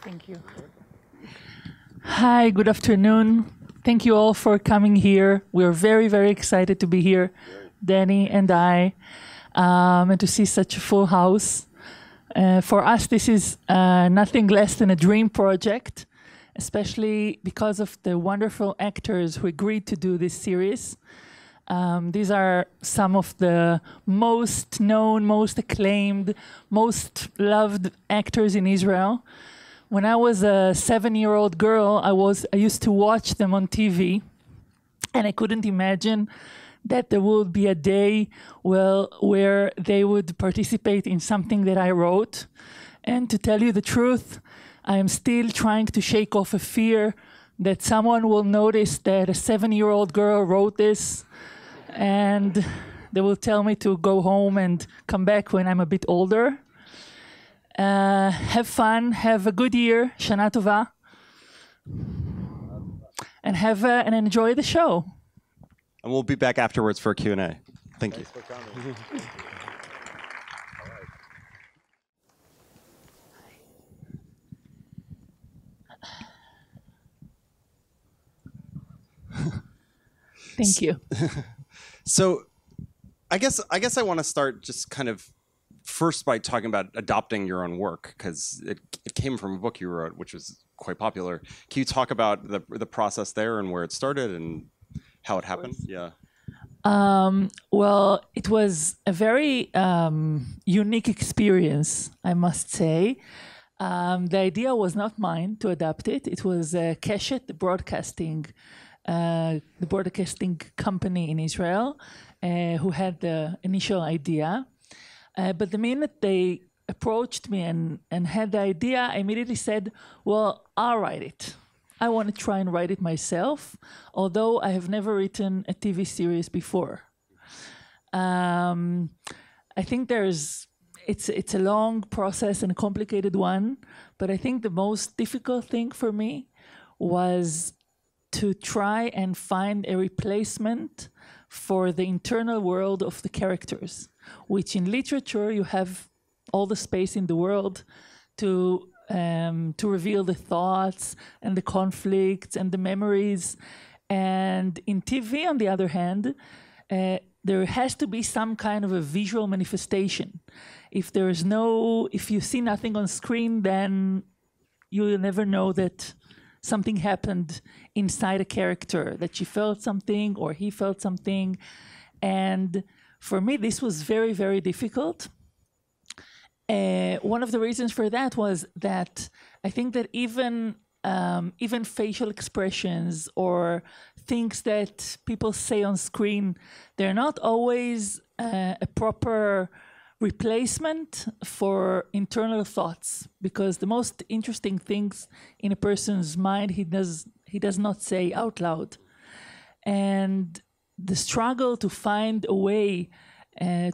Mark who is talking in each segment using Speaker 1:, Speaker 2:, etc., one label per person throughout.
Speaker 1: Thank you. Hi, good afternoon. Thank you all for coming here. We're very, very excited to be here, Danny and I, and to see such a full house. For us, this is nothing less than a dream project, especially because of the wonderful actors who agreed to do this series. These are some of the most known, most acclaimed, most loved actors in Israel. When I was a 7-year-old girl, I used to watch them on TV, and I couldn't imagine that there would be a day where they would participate in something that I wrote. And to tell you the truth, I am still trying to shake off a fear that someone will notice that a 7-year-old girl wrote this, and they will tell me to go home and come back when I'm a bit older. Have fun, have a good year, Shana Tova, and enjoy the show.
Speaker 2: And we'll be back afterwards for a Q&A. Thank you.
Speaker 3: For coming.
Speaker 1: Thank you.
Speaker 2: So I guess I want to start just kind of first by talking about adopting your own work, because it came from a book you wrote, which was quite popular. Can you talk about the process there and where it started and how it happened? Yeah.
Speaker 1: Well, it was a very unique experience, I must say. The idea was not mine to adapt it. It was Keshet, the broadcasting company in Israel, who had the initial idea. But the minute they approached me and had the idea, I immediately said, well, I'll write it. I want to try and write it myself, although I have never written a TV series before. I think it's a long process and a complicated one, but I think the most difficult thing for me was to try and find a replacement for the internal world of the characters, which in literature you have all the space in the world to reveal the thoughts and the conflicts and the memories. And in TV, on the other hand, there has to be some kind of a visual manifestation. If you see nothing on screen, then you will never know that something happened inside a character, that she felt something or he felt something. And for me, this was very, very difficult. One of the reasons for that was that I think that even facial expressions or things that people say on screen, they're not always a proper replacement for internal thoughts, because the most interesting things in a person's mind he does not say out loud. And the struggle to find a way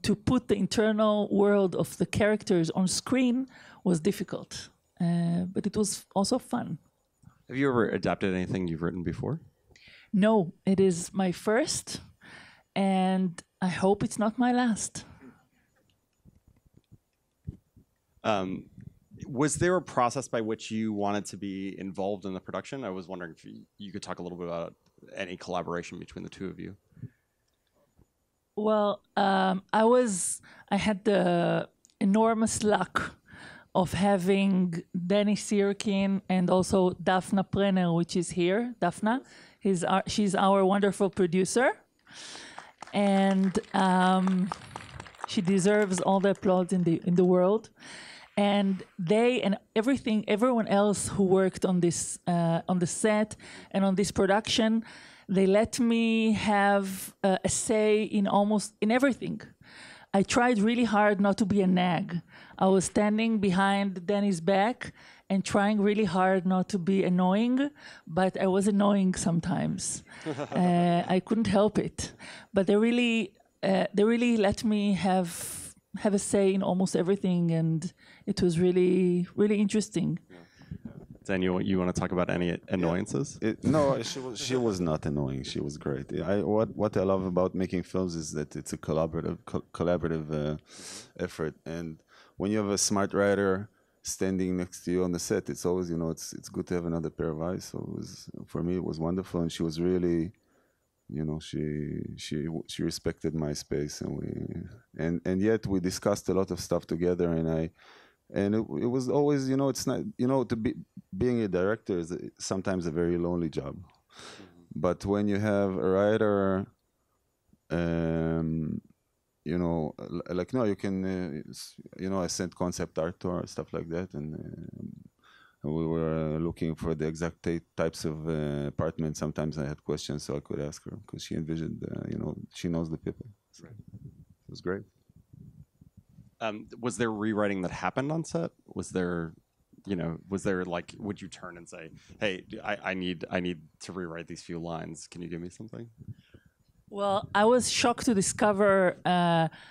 Speaker 1: to put the internal world of the characters on screen was difficult, but it was also fun.
Speaker 2: Have you ever adapted anything you've written before?
Speaker 1: No, it is my first, and I hope it's not my last.
Speaker 2: Was there a process by which you wanted to be involved in the production? I was wondering if you could talk a little bit about any collaboration between the two of you.
Speaker 1: Well, I had the enormous luck of having Danny Sirkin and also Daphna Brenner, which is here. Daphna, she's our wonderful producer, and she deserves all the applause in the world. And they and everyone else who worked on this on the set and on this production, they let me have a say in everything. I tried really hard not to be a nag. I was standing behind Danny's back and trying really hard not to be annoying, but I was annoying sometimes. I couldn't help it. But they really let me have a say in almost everything, and it was really, really interesting.
Speaker 2: Daniel, you want to talk about any annoyances?
Speaker 3: No, she was not annoying. She was great. What I love about making films is that it's a collaborative effort. And when you have a smart writer standing next to you on the set. It's always, you know, it's good to have another pair of eyes. So it was, for me, it was wonderful, and she was really, you know, she respected my space, and yet we discussed a lot of stuff together, and it was always, you know, it's not, you know, being a director is sometimes a very lonely job, but when you have a writer, you know, like, no, you can, you know, I sent concept art to her, stuff like that, and we were looking for the exact types of apartments. Sometimes I had questions, so I could ask her, because she envisioned, you know, she knows the people. So it was great.
Speaker 2: Was there rewriting that happened on set? Was there, you know, like, would you turn and say, hey, I need to rewrite these few lines. Can you give me something?
Speaker 1: Well, I was shocked to discover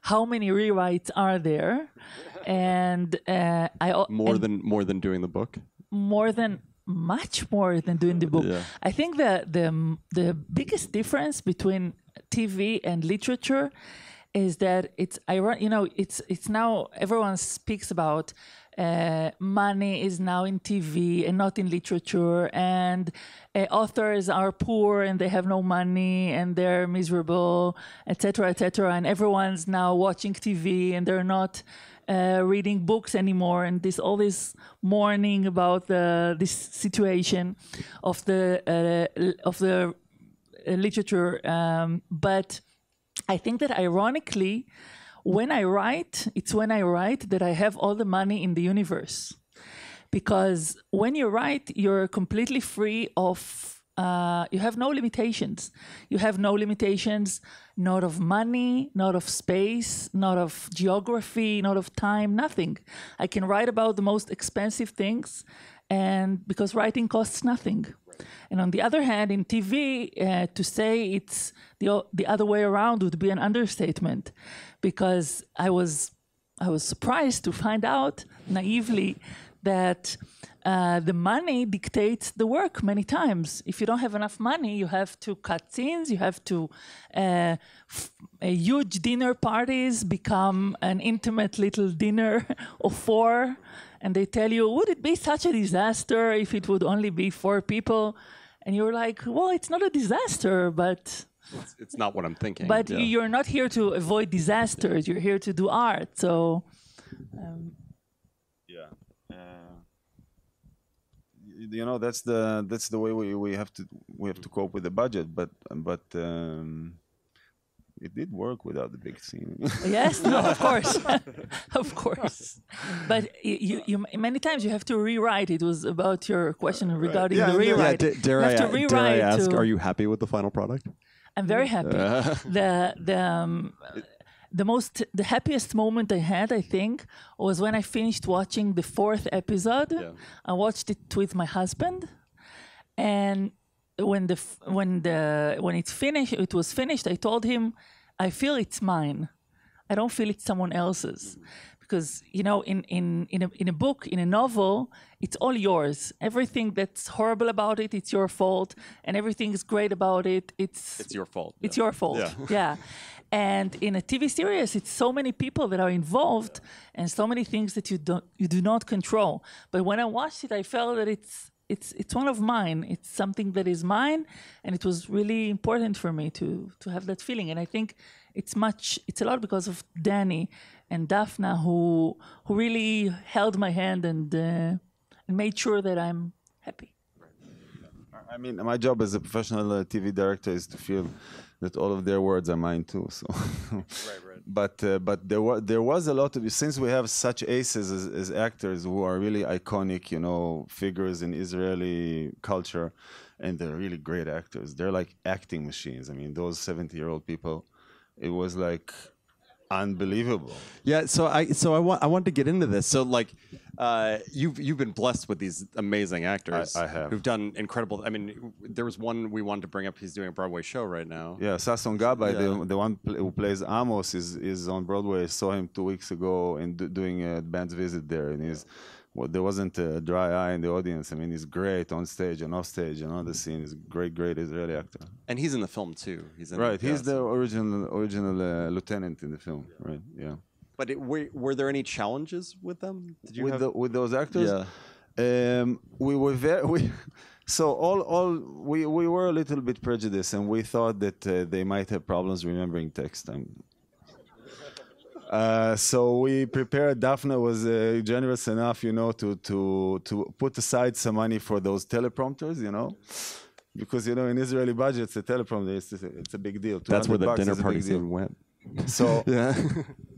Speaker 1: how many rewrites are there, and
Speaker 2: more than doing the book.
Speaker 1: Much more than doing the book.
Speaker 2: Yeah.
Speaker 1: I think the biggest difference between TV and literature is that it's ironic. You know, it's now everyone speaks about money is now in TV and not in literature, and authors are poor and they have no money and they're miserable, etc., etc. And everyone's now watching TV and they're not reading books anymore. And all this mourning about this situation of the literature, but I think that ironically, when I write that I have all the money in the universe. Because when you write, you're completely free of, you have no limitations. You have no limitations, not of money, not of space, not of geography, not of time, nothing. I can write about the most expensive things, and because writing costs nothing. And on the other hand, in TV, to say it's the other way around would be an understatement, because I was surprised to find out naively that the money dictates the work many times. If you don't have enough money, you have to cut scenes, you have to huge dinner parties become an intimate little dinner of 4. And they tell you, would it be such a disaster if it would only be 4 people? And you're like, well, it's not a disaster, but...
Speaker 2: It's not what I'm thinking.
Speaker 1: But you're not here to avoid disasters. You're here to do art. So...
Speaker 3: you know, that's the way we have to cope with the budget, but it did work without the big scene.
Speaker 1: Yes, no, of course, of course. But you many times you have to rewrite. It was about your question regarding the rewrite.
Speaker 2: Dare I ask, are you happy with the final product?
Speaker 1: I'm very happy. The happiest moment I had, I think, was when I finished watching the 4th episode. Yeah. I watched it with my husband, and when it was finished, I told him, I feel it's mine. I don't feel it's someone else's. Because, you know, in a book, in a novel, it's all yours. Everything that's horrible about it, it's your fault. And everything is great about it, it's
Speaker 2: your fault.
Speaker 1: It's your fault, yeah. And in a TV series, it's so many people that are involved and so many things that you do not control. But when I watched it, I felt that it's one of mine. It's something that is mine, and it was really important for me to have that feeling. And I think it's a lot because of Danny and Daphna who really held my hand and made sure that I'm happy.
Speaker 3: I mean, my job as a professional TV director is to feel that all of their words are mine too. So,
Speaker 2: right.
Speaker 3: But there was a lot of, since we have such aces as actors who are really iconic, you know, figures in Israeli culture, and they're really great actors. They're like acting machines. I mean, those 70-year-old people, it was like unbelievable.
Speaker 2: Yeah, so I want to get into this. So like, you've been blessed with these amazing actors.
Speaker 3: I have.
Speaker 2: Who've done incredible. I mean, there was one we wanted to bring up. He's doing a Broadway show right now.
Speaker 3: Yeah, Sasson Gabay, the one who plays Amos, is on Broadway. I saw him 2 weeks ago and doing a band's visit there, and there wasn't a dry eye in the audience. I mean, he's great on stage and off stage and on the scene. He's a great Israeli actor.
Speaker 2: And he's in the film too. He's in
Speaker 3: right. He's the original lieutenant in the film. Yeah. Right. Yeah.
Speaker 2: But were there any challenges with them? Did you
Speaker 3: with those actors?
Speaker 2: Yeah.
Speaker 3: We were so we were a little bit prejudiced, and we thought that they might have problems remembering text. So we prepared. Daphne was generous enough, to put aside some money for those teleprompters, because in Israeli budgets, the teleprompter it's a big deal.
Speaker 2: That's where the dinner party
Speaker 3: scene
Speaker 2: went.
Speaker 3: So
Speaker 2: yeah.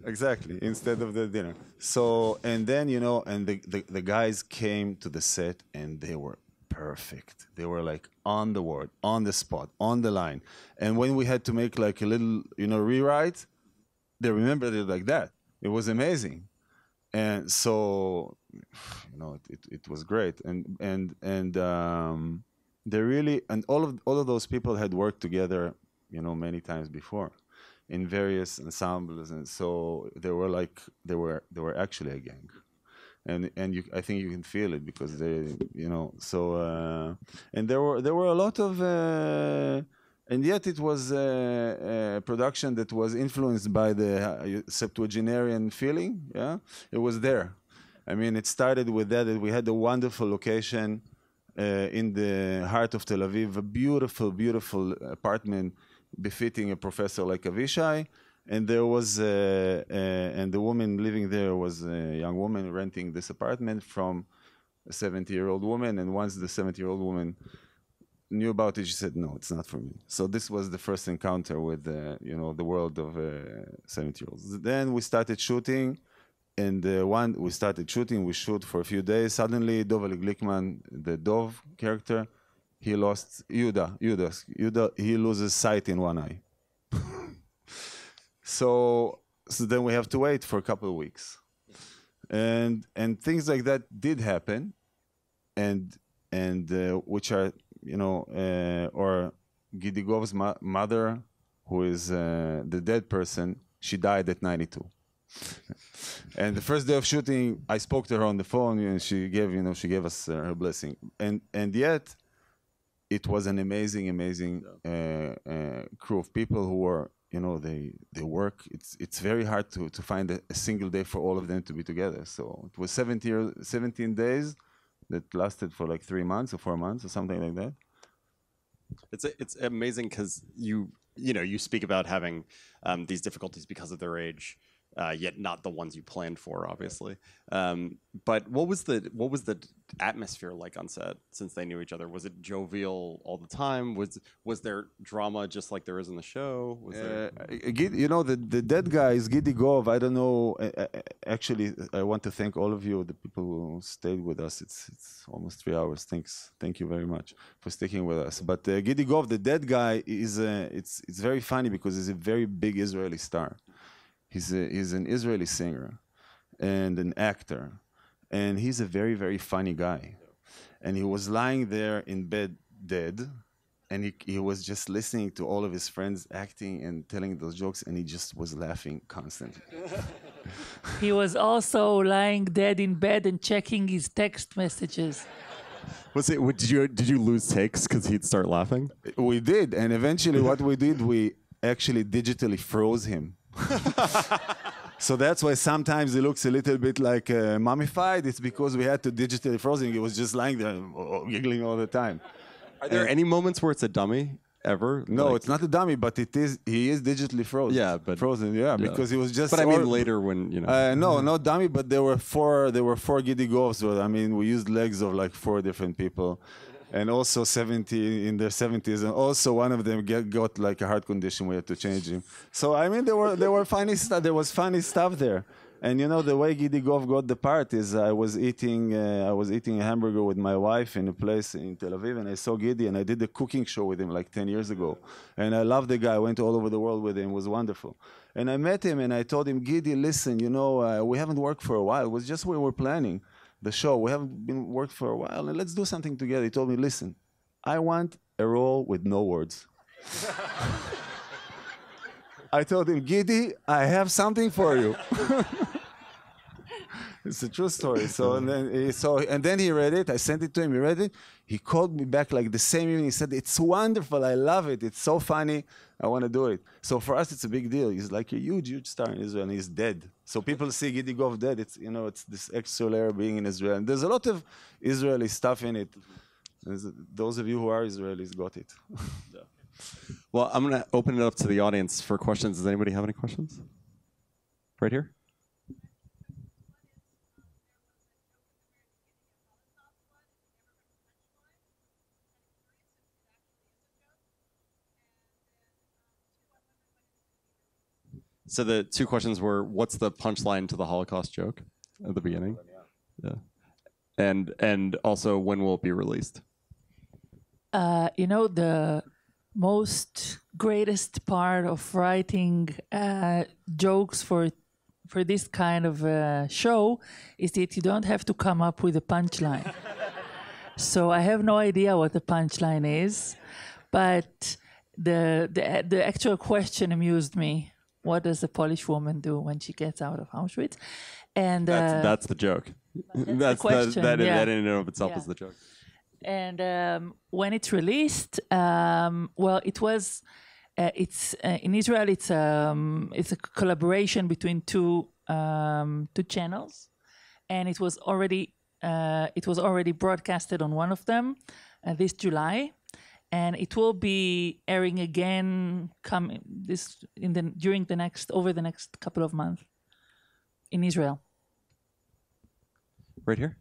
Speaker 3: Exactly, instead of the dinner. So, and then, and the guys came to the set and they were perfect. They were like on the word, on the spot, on the line. And when we had to make like a little, rewrite, they remembered it like that. It was amazing. And so, it was great. And they really, and all of those people had worked together, many times before, in various ensembles, and so they were actually a gang, and I think you can feel it because they, so and there were a lot of, and yet it was a production that was influenced by the septuagenarian feeling. Yeah, it was there. I mean, it started with that we had a wonderful location in the heart of Tel Aviv, a beautiful, beautiful apartment befitting a professor like Avishai, and there was and the woman living there was a young woman renting this apartment from a 70-year-old woman, and once the 70-year-old woman knew about it, she said, no, it's not for me. So this was the first encounter with the world of 70-year-olds. Then we started shooting, and we shoot for a few days. Suddenly Dov Glickman, the Dov character, he lost Yuda. He loses sight in one eye. so then we have to wait for a couple of weeks, and things like that did happen, and which are or Gidigov's mother, who is the dead person, she died at 92. And the first day of shooting, I spoke to her on the phone, and she gave us her blessing, and yet. It was an amazing crew of people who were, they work. It's very hard to find a single day for all of them to be together. So it was 17 days that lasted for like 3 months or 4 months or something like that.
Speaker 2: It's amazing because you speak about having these difficulties because of their age. Yet not the ones you planned for, obviously. But what was the atmosphere like on set since they knew each other? Was it jovial all the time? Was there drama just like there is in the show? Was there...
Speaker 3: the dead guy is Gidi Gov. I don't know. Actually, I want to thank all of you, the people who stayed with us. It's almost 3 hours. Thank you very much for sticking with us. But Gidi Gov, the dead guy, is it's very funny because he's a very big Israeli star. He's an Israeli singer and an actor, and he's a very, very funny guy. And he was lying there in bed dead, and he was just listening to all of his friends acting and telling those jokes, and he just was laughing constantly.
Speaker 1: He was also lying dead in bed and checking his text messages.
Speaker 2: Did you lose takes because he'd start laughing?
Speaker 3: We did, and eventually what we did, we actually digitally froze him. So that's why sometimes it looks a little bit like mummified. It's because we had to digitally froze him. He was just lying there giggling all the time.
Speaker 2: Are there any moments where it's a dummy ever?
Speaker 3: No, it's not a dummy, but he is digitally frozen.
Speaker 2: Yeah, but
Speaker 3: frozen. Yeah, because he was just.
Speaker 2: But I mean, later when
Speaker 3: No, not dummy, but there were four Gidi Govs. So, I mean, we used legs of like 4 different people. And also 70 in their 70s, and also one of them got like a heart condition. We had to change him. So I mean, there were funny stuff. There was funny stuff there. And the way Gidi Gov got the part is I was eating a hamburger with my wife in a place in Tel Aviv, and I saw Gidi, and I did a cooking show with him like 10 years ago. And I loved the guy. I went all over the world with him. It was wonderful. And I met him, and I told him, Gidi, listen, we haven't worked for a while. It was just we were planning the show. We haven't been worked for a while, and let's do something together. He told me, listen, I want a role with no words. I told him, Gidi, I have something for you. It's a true story. So and then he read it. I sent it to him. He read it. He called me back like the same evening. He said, "It's wonderful. I love it. It's so funny. I want to do it." So for us, it's a big deal. He's like a huge, huge star in Israel, and he's dead. So people see Gidi Gov dead. It's it's this extra layer being in Israel, and there's a lot of Israeli stuff in it. Those of you who are Israelis got it.
Speaker 2: Yeah. Well, I'm going to open it up to the audience for questions. Does anybody have any questions? Right here. So the two questions were, what's the punchline to the Holocaust joke at the beginning? Yeah. And also, when will it be released?
Speaker 1: The most greatest part of writing jokes for this kind of show is that you don't have to come up with a punchline. So I have no idea what the punchline is, but the actual question amused me. What does a Polish woman do when she gets out of Auschwitz? And
Speaker 2: that's the joke. That's
Speaker 1: the question.
Speaker 2: That
Speaker 1: yeah.
Speaker 2: in and of itself is the joke.
Speaker 1: And when it's released, well, it was. It's in Israel. It's a collaboration between two channels, and it was already broadcasted on one of them this July. And it will be airing again over the next couple of months in Israel.
Speaker 2: Right here.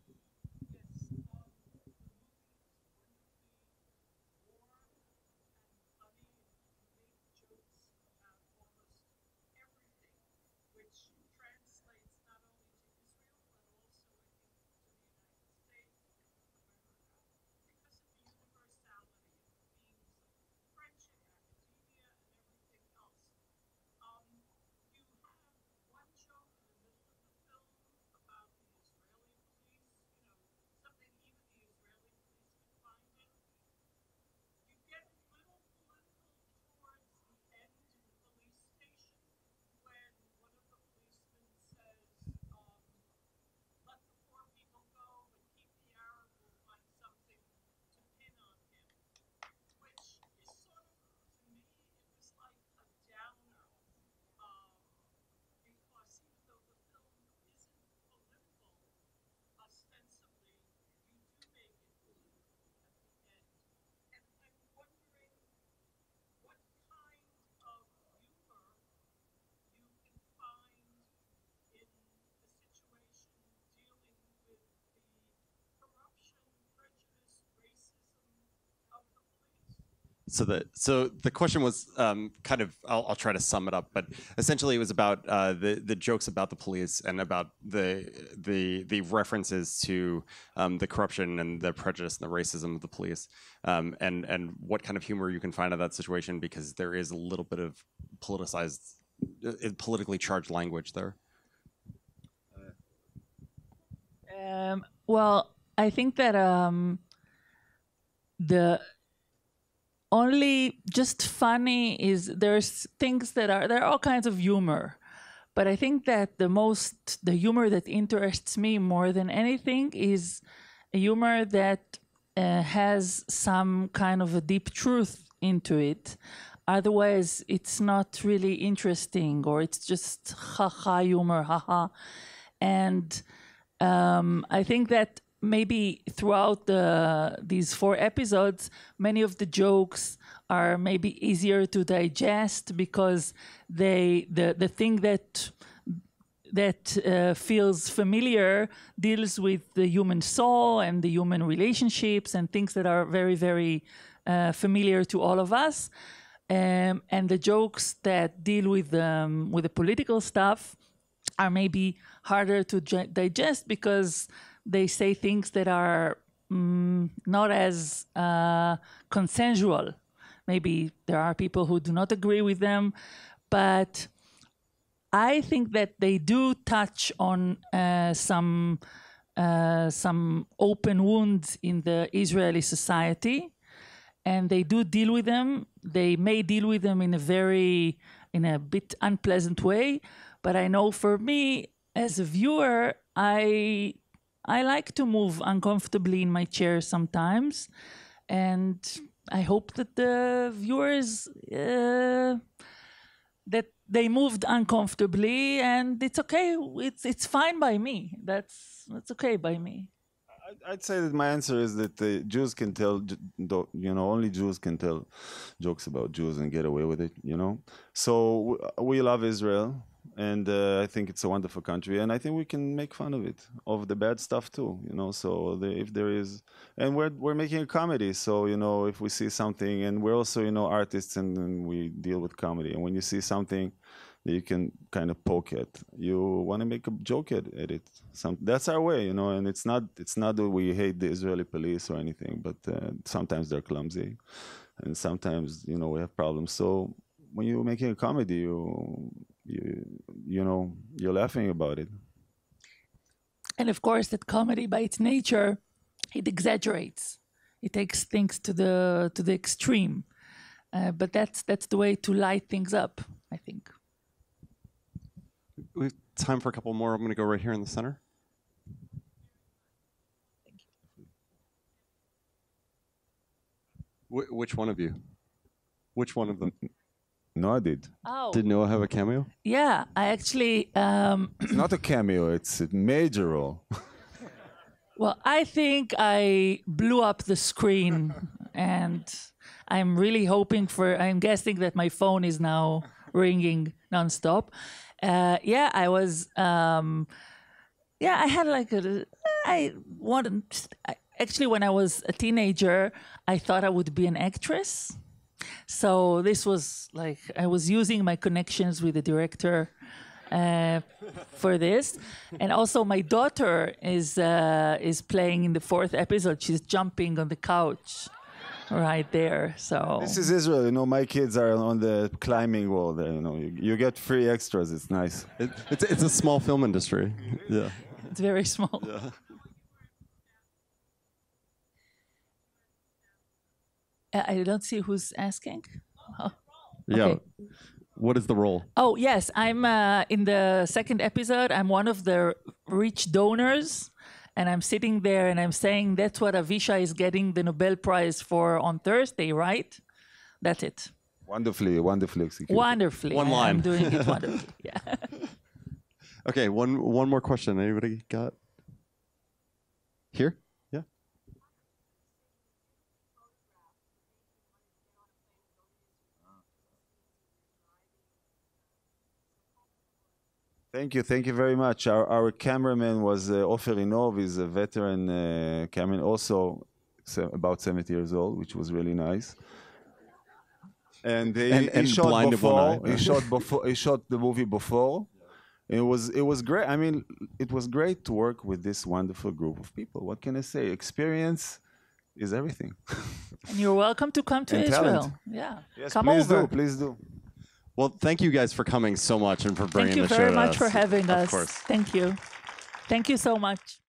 Speaker 2: So the question was kind of, I'll try to sum it up, but essentially it was about the jokes about the police and about the references to the corruption and the prejudice and the racism of the police, and what kind of humor you can find in that situation, because there is a little bit of politically charged language there.
Speaker 1: Well, I think that the only just funny is there's things that there are all kinds of humor, but I think that the humor that interests me more than anything is a humor that has some kind of a deep truth into it. Otherwise, it's not really interesting, or it's just ha-ha humor, ha-ha. And I think that maybe throughout these 4 episodes, many of the jokes are maybe easier to digest because the thing that feels familiar deals with the human soul and the human relationships and things that are very, very familiar to all of us. And the jokes that deal with the political stuff are maybe harder to digest because they say things that are not as consensual. Maybe there are people who do not agree with them, but I think that they do touch on some open wounds in the Israeli society, and they do deal with them. They may deal with them in a bit unpleasant way, but I know for me, as a viewer, I like to move uncomfortably in my chair sometimes, and I hope that the viewers that they moved uncomfortably, and it's okay. It's fine by me. That's okay by me.
Speaker 3: I'd say that my answer is that Jews can tell, only Jews can tell jokes about Jews and get away with it, So we love Israel, and I think it's a wonderful country, and I think we can make fun of it, of the bad stuff too, So if there is, and we're making a comedy, so if we see something, and we're also artists, and we deal with comedy, and when you see something that you can kind of poke at, you want to make a joke at it. That's our way, and it's not that we hate the Israeli police or anything, but sometimes they're clumsy, and sometimes we have problems. So when you're making a comedy, you're laughing about it.
Speaker 1: And of course, that comedy by its nature, it exaggerates. It takes things to the extreme. But that's the way to light things up, I think.
Speaker 2: We have time for a couple more. I'm going to go right here in the center.
Speaker 1: Thank you.
Speaker 2: Which one of you? Which one of them?
Speaker 3: Noah did.
Speaker 1: Oh.
Speaker 2: Did Noah have a cameo?
Speaker 1: Yeah, I actually...
Speaker 3: It's not a cameo, it's a major role.
Speaker 1: Well, I think I blew up the screen, and I'm really hoping I'm guessing that my phone is now ringing nonstop. Yeah, I was... I had like actually, when I was a teenager, I thought I would be an actress. So this was like, I was using my connections with the director for this. And also my daughter is playing in the 4th episode. She's jumping on the couch right there. So
Speaker 3: this is Israel, my kids are on the climbing wall there, you get free extras, it's nice.
Speaker 2: It's a small film industry. Yeah.
Speaker 1: It's very small.
Speaker 2: Yeah.
Speaker 1: I don't see who's asking. Oh,
Speaker 2: Yeah.
Speaker 1: okay.
Speaker 2: What is the role?
Speaker 1: Oh, yes. I'm in the 2nd episode. I'm one of the rich donors. And I'm sitting there and I'm saying, that's what Avisha is getting the Nobel Prize for on Thursday, right? That's it.
Speaker 3: Wonderfully executed.
Speaker 1: Wonderfully.
Speaker 2: One line.
Speaker 1: I'm doing it wonderfully. Yeah.
Speaker 2: Okay, one more question. Anybody got? Here? Yeah.
Speaker 3: Thank you very much. Our cameraman was Ofer Inov. He's a veteran cameraman, also about 70 years old, which was really nice. And he shot
Speaker 2: blind of one
Speaker 3: before. He shot the movie before. It was great. I mean, it was great to work with this wonderful group of people. What can I say? Experience is everything.
Speaker 1: And you're welcome to come to
Speaker 3: And
Speaker 1: Israel.
Speaker 3: talent.
Speaker 1: Yeah.
Speaker 3: Yes,
Speaker 1: come
Speaker 3: please
Speaker 1: over.
Speaker 3: Please do.
Speaker 2: Well, thank you guys for coming so much and for bringing
Speaker 1: Thank you
Speaker 2: the show
Speaker 1: very
Speaker 2: to
Speaker 1: much
Speaker 2: us.
Speaker 1: for having us.
Speaker 2: Of course.
Speaker 1: Thank you. Thank you so much.